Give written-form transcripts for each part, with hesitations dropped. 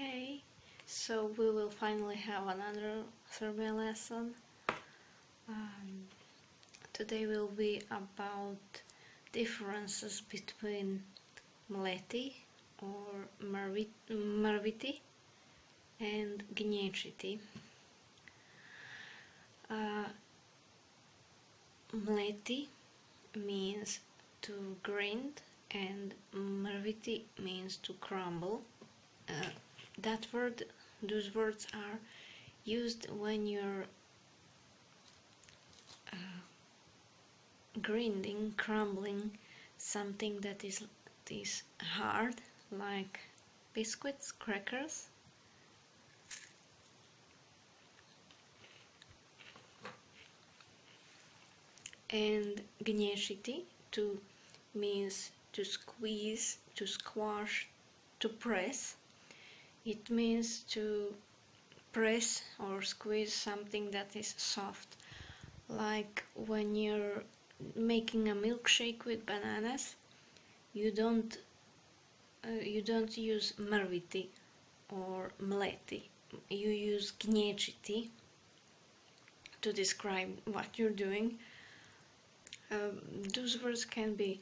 Okay, so we will finally have another Serbian lesson. Today will be about differences between Mrviti or Mrviti and gnječiti. Mrviti means to grind and Mrviti means to crumble. Those words are used when you're grinding, crumbling something that is hard, like biscuits, crackers. And gnječiti means to squeeze, to squash, to press. It means to press or squeeze something that is soft, like when you're making a milkshake with bananas. You don't use Mrviti or mleti. You use gnječiti to describe what you're doing. Those words can be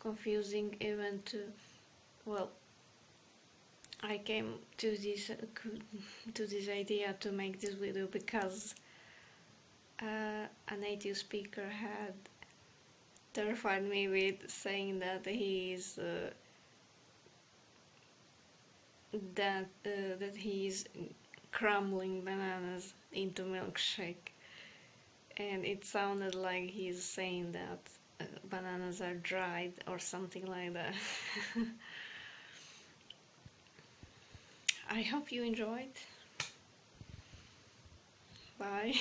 confusing even to, well, I came to this idea to make this video because a native speaker had terrified me with saying that he is that he is crumbling bananas into milkshake, and it sounded like he's saying that bananas are dried or something like that. I hope you enjoyed. Bye.